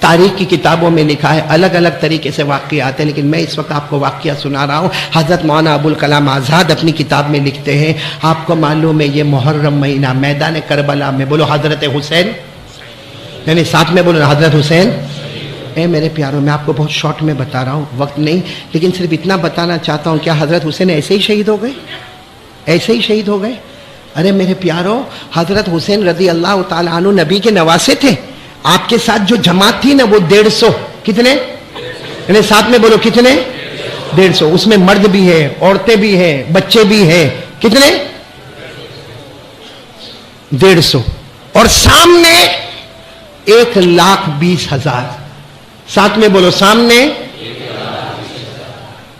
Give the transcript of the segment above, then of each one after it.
تاریخ کی کتابوں میں لکھا ہے، الگ الگ طریقے سے واقعات ہیں، لیکن میں اس وقت آپ کو واقعہ سنا رہا ہوں۔ حضرت مولانا ابوالکلام آزاد اپنی کتاب میں لکھتے ہیں، آپ کو معلوم ہے یہ محرم مہینہ میدان کربلا میں، بولو حضرت حسین، یعنی ساتھ میں بولو حضرت حسین۔ اے میرے پیاروں، میں آپ کو بہت شارٹ میں بتا رہا ہوں، وقت نہیں، لیکن صرف اتنا بتانا چاہتا ہوں، کیا حضرت حسین ایسے ہی شہید ہو گئے؟ ایسے ہی شہید ہو گئے؟ ارے میرے پیاروں، حضرت حسین رضی اللہ تعالیٰ عنہ نبی کے نواسے تھے۔ آپ کے ساتھ جو جماعت تھی نا وہ 150، کتنے؟ یعنی ساتھ میں بولو کتنے؟ 150۔ اس میں مرد بھی ہے، عورتیں بھی ہیں، بچے بھی ہیں، کتنے؟ 150۔ اور سامنے 1,20,000، ساتھ میں بولو سامنے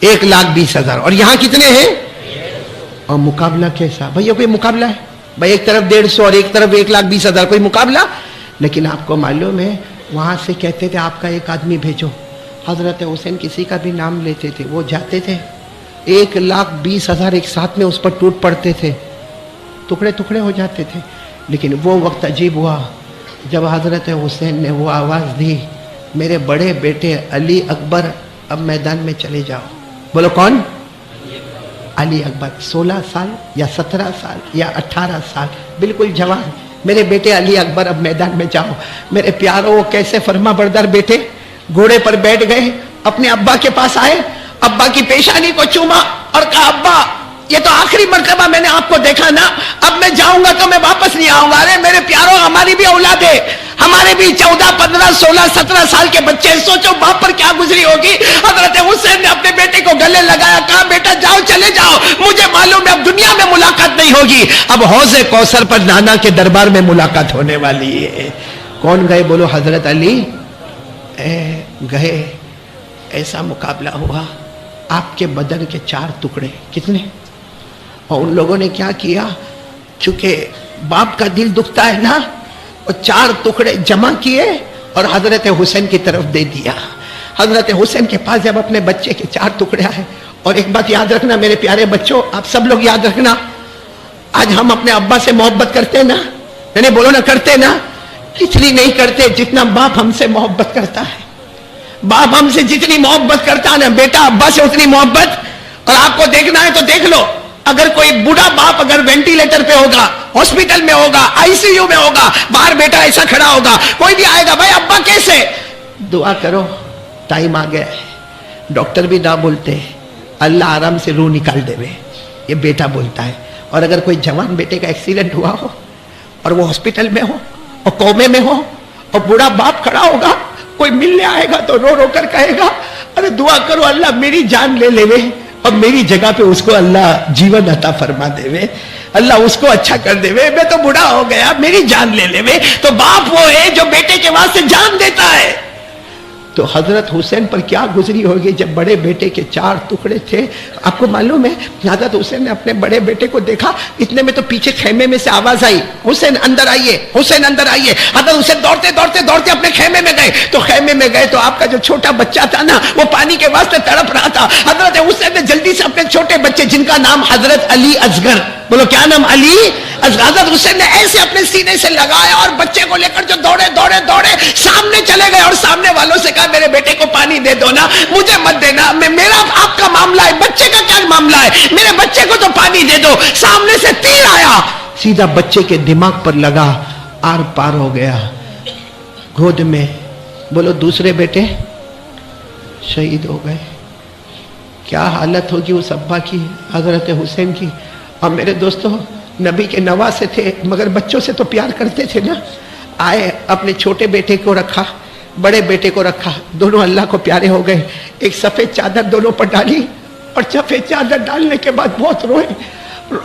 1,20,000، اور یہاں کتنے ہیں؟ اور مقابلہ کیسا بھئی؟ کوئی مقابلہ ہے بھئی؟ ایک طرف 150 اور ایک طرف 1,20,000، کوئی مقابلہ؟ لیکن آپ کو معلوم ہے وہاں سے کہتے تھے آپ کا ایک آدمی بھیجو، حضرت حسین کسی کا بھی نام لیتے تھے، وہ جاتے تھے، 1,20,000 ایک ساتھ میں اس پر ٹوٹ پڑتے تھے، ٹکڑے ٹکڑے ہو جاتے تھے۔ لیکن وہ وقت عجیب ہوا جب حضرت حسین نے وہ آواز دی، میرے بڑے بیٹے علی اکبر اب میدان میں چلے جاؤ۔ بولو کون؟ علی اکبر، 16 سال یا 17 سال یا 18 سال، بالکل جوان، میرے بیٹے علی اکبر اب میدان میں جاؤ۔ میرے پیاروں، کیسے فرما بردار بیٹے گھوڑے پر بیٹھ گئے، اپنے ابا کے پاس آئے، ابا کی پیشانی کو چوما اور کہا ابا یہ تو آخری مرتبہ میں نے آپ کو دیکھا نا، اب میں جاؤں گا تو میں واپس نہیں آؤں گا۔ ارے میرے پیاروں، ہماری بھی اولاد ہے، ہمارے بھی 14 15 16 17 سال کے بچے، سوچو باپ پر کیا گزری ہوگی۔ حضرت حسین نے اپنے بیٹے کو گلے لگایا، کہا بیٹا جاؤ، چلے جاؤ، مجھے معلوم ہے اب دنیا میں ملاقات نہیں ہوگی، اب حوض کوثر پر نانا کے دربار میں ملاقات ہونے والی ہے۔ کون گئے؟ بولو حضرت علی گئے۔ ایسا مقابلہ ہوا، آپ کے بدن کے 4 ٹکڑے، کتنے؟ اور ان لوگوں نے کیا کیا، چونکہ باپ کا دل دکھتا ہے نا، اور 4 ٹکڑے جمع کیے اور حضرت حسین کی طرف دے دیا۔ حضرت حسین کے پاس جب اپنے بچے کے 4 ٹکڑے آئے، اور ایک بات یاد رکھنا میرے پیارے بچوں، آپ سب لوگ یاد رکھنا، آج ہم اپنے ابا سے محبت کرتے نا، یعنی بولو نا کرتے نا، اتنی نہیں کرتے جتنا باپ ہم سے محبت کرتا ہے۔ باپ ہم سے جتنی محبت کرتا ہے نا بیٹا، ابا سے اتنی محبت۔ اور آپ کو دیکھنا ہے تو دیکھ لو، اگر کوئی بوڑھا باپ اگر وینٹیلیٹر پہ ہوگا، ہاسپٹل میں ہوگا، آئی سی یو میں ہوگا، باہر بیٹا ایسا کھڑا ہوگا، کوئی بھی آئے گا، بھائی ابا کیسے؟ دعا کرو، ٹائم آ گیا ہے۔ ڈاکٹر بھی نہ بولتے، اللہ آرام سے روح نکال دے، یہ بیٹا بولتا ہے۔ اور اگر کوئی جوان بیٹے کا ایکسیڈنٹ ہوا ہو اور وہ ہاسپٹل میں ہو اور کومے میں ہو اور بوڑھا باپ کھڑا ہوگا، کوئی ملنے آئے گا تو رو رو کر کہے گا، ارے دعا کرو اللہ میری جان لے لے اور میری جگہ پہ اس کو اللہ جیون عطا فرما دے وے، اللہ اس کو اچھا کر دے وے، میں تو بوڑھا ہو گیا میری جان لے لے وے۔ تو باپ وہ ہے جو بیٹے کے واسطے جان دیتا ہے۔ تو حضرت حسین پر کیا گزری ہوگی جب بڑے بیٹے کے 4 ٹکڑے تھے۔ آپ کو معلوم ہے حضرت حسین نے اپنے بڑے بیٹے کو دیکھا، اتنے میں تو پیچھے خیمے میں سے آواز آئی، حسین اندر آئیے، حسین اندر آئیے۔ حضرت حسین دوڑتے دوڑتے دوڑتے اپنے خیمے میں گئے، تو خیمے میں گئے تو آپ کا جو چھوٹا بچہ تھا نا وہ پانی کے واسطے تڑپ رہا تھا۔ حضرت حسین نے جلدی سے اپنے چھوٹے بچے جن کا نام حضرت علی اصغر، بولو کیا نام؟ علی اصغر، حضرت حسین نے ایسے اپنے سینے سے لگایا اور بچے کو لے کر جو دوڑے دوڑے دوڑے سامنے چلے گئے، اور سامنے والوں سے کہا میرے بیٹے کو پانی دے دو نا، مجھے مت دینا، میرا آپ کا معاملہ ہے، بچے کا کیا معاملہ ہے، میرے بچے کو تو پانی دے دو۔ سامنے سے تیر آیا، سیدھا بچے کے دماغ پر لگا، آر پار ہو گیا گود میں۔ بولو دوسرے بیٹے شہید ہو گئے۔ کیا حالت ہوگی اس ابا کی، حضرت حسین کی۔ اور میرے دوستو، نبی کے نواسے تھے مگر بچوں سے تو پیار کرتے تھے نا۔ آئے اپنے چھوٹے بیٹے کو رکھا، بڑے بیٹے کو رکھا، دونوں اللہ کو پیارے ہو گئے۔ ایک سفید چادر دونوں پر ڈالی، اور سفید چادر ڈالنے کے بعد بہت روئے۔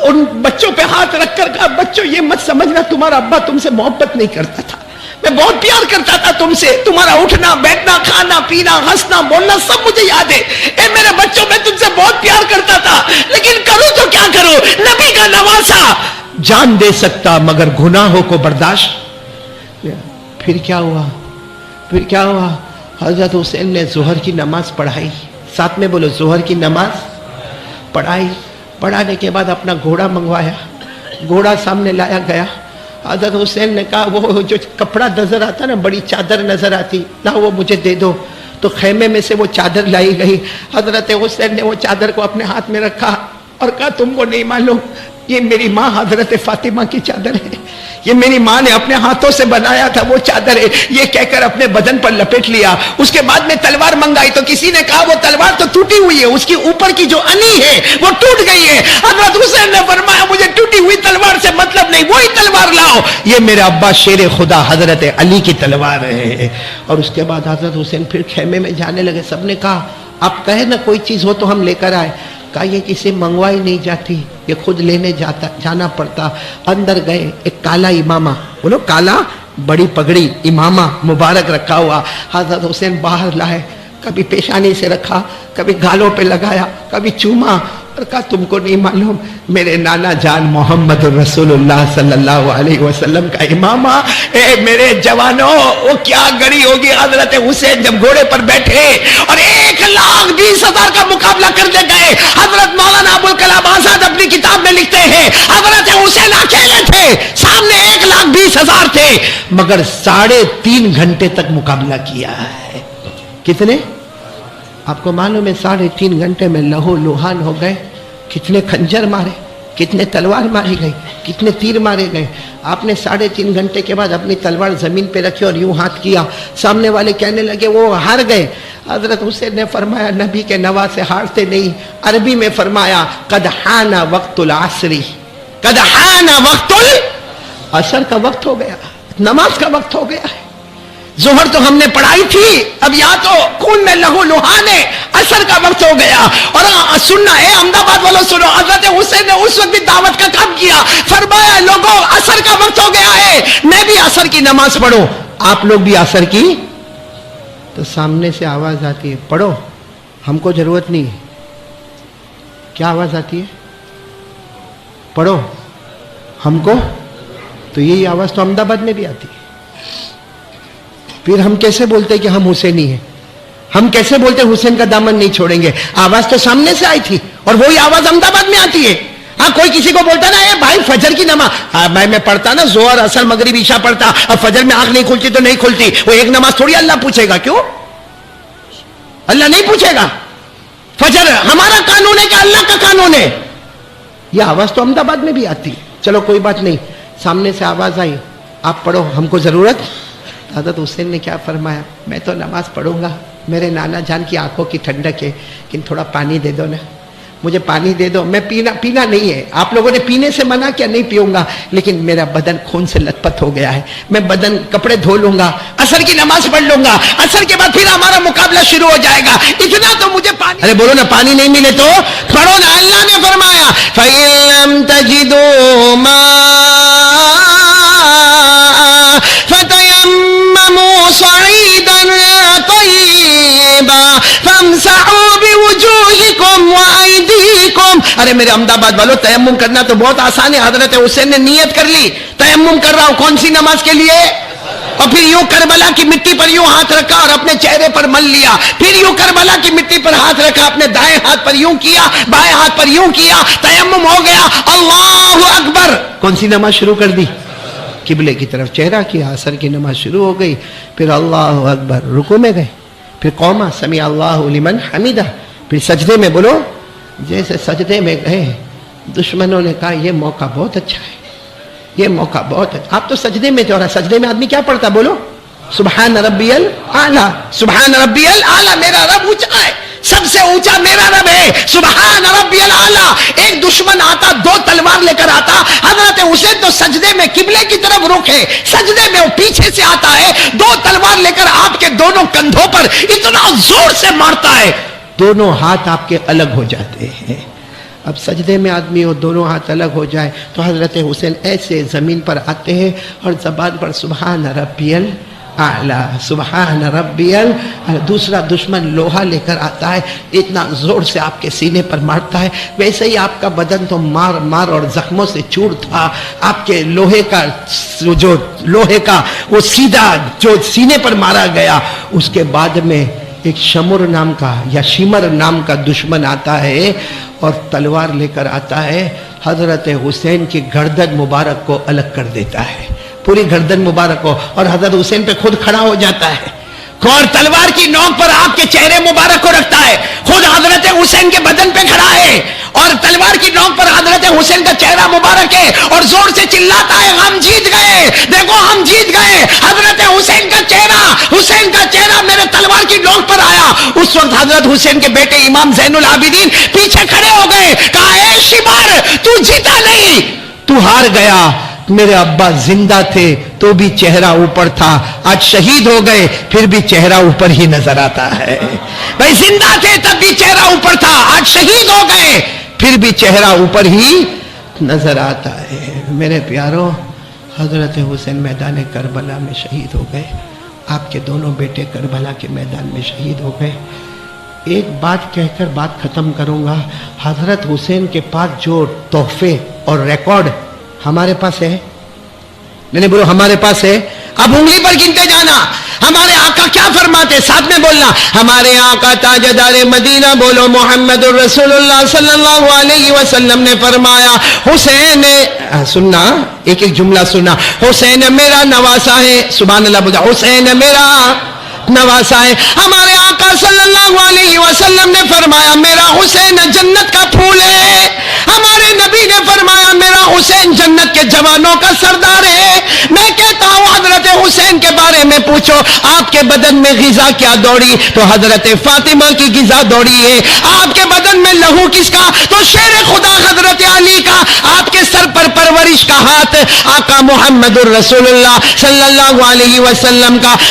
ان بچوں پہ ہاتھ رکھ کر کہا بچوں یہ مت سمجھنا تمہارا ابا تم سے محبت نہیں کرتا تھا، میں بہت پیار کرتا تھا تم سے، تمہارا اٹھنا بیٹھنا کھانا پینا ہنسنا بولنا سب مجھے یاد ہے۔ اے میرے بچوں میں تم سے بہت پیار کرتا تھا، لیکن کروں تو کیا کروں، نبی کا نواسا جان دے سکتا مگر گناہوں کو برداشت۔ پھر کیا ہوا؟ پھر کیا ہوا؟ حضرت حسین نے ظہر کی نماز پڑھائی، ساتھ میں بولو ظہر کی نماز پڑھائی۔ پڑھانے کے بعد اپنا گھوڑا منگوایا، گھوڑا سامنے لایا گیا، حضرت حسین نے کہا وہ جو کپڑا نظر آتا نا، بڑی چادر نظر آتی نا، وہ مجھے دے دو. تو خیمے میں سے وہ چادر لائی گئی. حضرت حسین نے وہ چادر کو اپنے ہاتھ میں رکھا اور کہا تم کو نہیں معلوم یہ میری ماں حضرت فاطمہ کی چادر ہے، یہ میری ماں نے اپنے ہاتھوں سے بنایا تھا وہ چادر ہے. یہ کہہ کر اپنے بدن پر لپیٹ لیا. اس کے بعد میں تلوار منگائی تو کسی نے کہا وہ تلوار تو ٹوٹی ہوئی ہے، اس کی اوپر کی جو انی ہے وہ ٹوٹ گئی ہے. حضرت حسین نے فرمایا مجھے ٹوٹی ہوئی تلوار سے مطلب نہیں، وہی تلوار لاؤ، یہ میرے ابا شیر خدا حضرت علی کی تلوار ہے. اور اس کے بعد حضرت حسین پھر خیمے میں جانے لگے. سب نے کہا اب کہے نا کوئی چیز ہو تو ہم لے کر آئے. کہا یہ کسی منگوائی نہیں جاتی، یہ خود لینے جانا پڑتا. اندر گئے، ایک کالا امامہ، بولو کالا، بڑی پگڑی امامہ مبارک رکھا ہوا حضرت حسین باہر لائے. کبھی پیشانی سے رکھا، کبھی گالوں پہ لگایا، کبھی چوما اور کہا تم کو نہیں معلوم میرے نانا جان محمد رسول اللہ صلی اللہ علیہ وسلم کا امامہ. اے میرے جوانوں، وہ کیا گڑی ہوگی حضرت حسین جب گھوڑے پر بیٹھے اور 1,20,000 کا مقابلہ کرنے گئے. حضرت مولانا ابوالکلام آزاد اپنی کتاب میں لکھتے ہیں حضرت حسین اکیلے تھے، سامنے 1,20,000 تھے، مگر 3.5 گھنٹے تک مقابلہ کیا ہے. کتنے؟ آپ کو معلوم ہے 3.5 گھنٹے میں لہو لوہان ہو گئے. کتنے خنجر مارے، کتنے تلوار ماری گئی، کتنے تیر مارے گئے. آپ نے 3.5 گھنٹے کے بعد اپنی تلوار زمین پہ رکھی اور یوں ہاتھ کیا. سامنے والے کہنے لگے وہ ہار گئے. حضرت حسین نے فرمایا نبی کے نواسے ہارتے نہیں. عربی میں فرمایا قد حان وقت العصر، قد حان وقت العصر کا وقت ہو گیا، نماز کا وقت ہو گیا ہے. ظہر تو ہم نے پڑھائی تھی، اب یا تو خون میں لہو لہان ہے، عصر کا وقت ہو گیا. اور سننا ہے احمد آباد والوں سنو، حضرت حسین نے اس وقت بھی دعوت کا کام کیا. فرمایا لوگوں عصر کا وقت ہو گیا ہے، میں بھی عصر کی نماز پڑھو، آپ لوگ بھی عصر کی. تو سامنے سے آواز آتی ہے پڑھو، ہم کو ضرورت نہیں ہے. کیا آواز آتی ہے؟ پڑھو ہم کو. تو یہی آواز تو احمد آباد میں بھی آتی ہے. پھر ہم کیسے بولتے کہ ہم حسینی ہیں؟ ہم کیسے بولتے حسین کا دامن نہیں چھوڑیں گے؟ آواز تو سامنے سے آئی تھی اور وہی آواز احمد آباد میں آتی ہے. ہاں کوئی کسی کو بولتا نا اے بھائی فجر کی نماز، میں پڑھتا نا ظہر عصر مغرب عشاء پڑھتا، اب فجر میں آنکھ نہیں کھلتی تو نہیں کھلتی. وہ ایک نماز تھوڑی اللہ پوچھے گا. کیوں اللہ نہیں پوچھے گا؟ فجر ہمارا قانون ہے کہ اللہ کا قانون ہے. یہ آواز تو احمد آباد میں بھی آتی ہے. چلو کوئی بات نہیں، سامنے سے آواز آئی آپ پڑھو ہم کو ضرورت. حضرت حسین نے کیا فرمایا میں تو نماز پڑھوں گا، میرے نانا جان کی آنکھوں کی ٹھنڈک ہے، لیکن تھوڑا پانی دے دو نا، مجھے پانی دے دو. میں پینا نہیں ہے، آپ لوگوں نے پینے سے منع کیا، نہیں پیوں گا، لیکن میرا بدن خون سے لت پت ہو گیا ہے، میں کپڑے دھو لوں گا، عصر کی نماز پڑھ لوں گا، عصر کے بعد پھر ہمارا مقابلہ شروع ہو جائے گا، اتنا تو مجھے پانی. ارے بولو نا پانی نہیں ملے تو پڑھو نا. اللہ نے فرمایا فَإِن لَّمْ تَجِدُوا مَاءً فَتَيَمَّمُوا صَعِيدًا طَيِّبًا فَامْسَحُوا بِوُجُوهِكُمْ وَأَيْدِيكُمْ. ارے میرے احمد آباد والو، تیمم کرنا تو بہت آسان ہے. حضرت حسین نے نیت کر لی تیمم کر رہا ہوں، کون سی نماز کے لیے؟ اور پھر یوں کربلا کی مٹی پر یوں ہاتھ رکھا اور اپنے چہرے پر مل لیا. پھر یوں کربلا کی مٹی پر ہاتھ رکھا، اپنے دائیں ہاتھ پر یوں کیا، بائیں ہاتھ پر یوں کیا، تیمم ہو گیا. اللہ اکبر. کون سی نماز شروع کر دی؟ قبلے کی طرف چہرہ کیا، عصر کی نماز شروع ہو گئی. پھر اللہ اکبر، رکوع میں گئے، پھر قوما سمیع اللہ لمن حمیدہ، پھر سجدے میں. بولو جیسے سجدے میں گئے دشمنوں نے کہا یہ موقع بہت اچھا ہے، یہ موقع بہت اچھا. آپ تو سجدے میں تھے، اور سجدے میں آدمی کیا پڑھتا؟ بولو سبحان ربی الاعلیٰ، سبحان ربی الاعلیٰ. میرا رب اونچا ہے، سب سے اونچا میرا رب ہے، سبحان ربی الاعلیٰ. ایک دشمن آتا 2 تلوار لے کر آتا، حضرت حسین تو سجدے میں قبلے کی طرف رخ ہے، سجدے میں وہ پیچھے سے آتا ہے، 2 تلوار لے کر آپ کے دونوں کندھوں پر اتنا زور سے مارتا ہے، دونوں ہاتھ آپ کے الگ ہو جاتے ہیں. اب سجدے میں آدمی ہو دونوں ہاتھ الگ ہو جائے تو حضرت حسین ایسے زمین پر آتے ہیں اور زبان پر سبحان ربی اعلیٰ، سبحان ربی الاعلیٰ. دوسرا دشمن لوہا لے کر آتا ہے، اتنا زور سے آپ کے سینے پر مارتا ہے، ویسے ہی آپ کا بدن تو مار اور زخموں سے چور تھا. آپ کے لوہے کا وہ سیدھا جو سینے پر مارا گیا. اس کے بعد میں ایک شمر نام کا یا شمر نام کا دشمن آتا ہے اور تلوار لے کر آتا ہے. حضرت حسین کی گردن مبارک کو الگ کر دیتا ہے، پوری گردن مبارک کو، اور حضرت حسین پہ خود کھڑا ہو جاتا ہے، اور تلوار کی نوک پر آپ کے چہرے مبارک کو رکھتا ہے، خود حضرت حسین کے بدن پہ کھڑا ہے اور تلوار کی نوک پر حضرت حسین کا چہرہ مبارک ہے، اور زور سے چلاتا ہے ہم جیت گئے، دیکھو ہم جیت گئے، حضرت حسین کا چہرہ میرے تلوار کی نوک پر آیا۔ اس وقت حضرت حسین کے بیٹے امام زین العابدین پیچھے کھڑے ہو گئے، کہا اے شمار تو جیتا نہیں، تو ہار گیا، میرے ابا زندہ تھے تو بھی چہرہ اوپر تھا، آج شہید ہو گئے پھر بھی چہرہ اوپر ہی نظر آتا ہے۔ بھائی زندہ تھے تب بھی چہرہ اوپر تھا، آج شہید ہو گئے پھر بھی چہرہ اوپر ہی نظر آتا ہے۔ میرے پیاروں، حضرت حسین میدان کربلا میں شہید ہو گئے، آپ کے دونوں بیٹے کربلا کے میدان میں شہید ہو گئے۔ ایک بات کہہ کر بات ختم کروں گا، حضرت حسین کے پاس جو تحفے اور ریکارڈ ہمارے پاس ہے، نہیں بولو ہمارے پاس ہے، اب انگلی پر گنتے جانا۔ ہمارے آقا کیا فرماتے، ساتھ میں بولنا، ہمارے آقا تاجدار مدینہ بولو محمد الرسول اللہ صلی اللہ علیہ وسلم نے فرمایا، حسین سننا، ایک ایک جملہ سننا، حسین میرا نواسا ہے، سبحان اللہ بولتا، حسین میرا نواسا ہے۔ ہمارے آقا صلی اللہ علیہ وسلم نے فرمایا میرا حسین جنت کا پھول ہے۔ ہمارے نبی نے فرمایا میرا حسین جنت کے جوانوں کا سردار ہے۔ میں کہتا ہوں حضرت حسین کے بارے میں پوچھو، آپ کے بدن میں غذا کیا دوڑی؟ تو حضرت فاطمہ کی غذا دوڑی ہے۔ آپ کے بدن میں لہو کس کا؟ تو شیر خدا حضرت علی کا۔ آپ کے سر پر پرورش کا ہاتھ آقا محمد الرسول اللہ صلی اللہ علیہ وسلم کا۔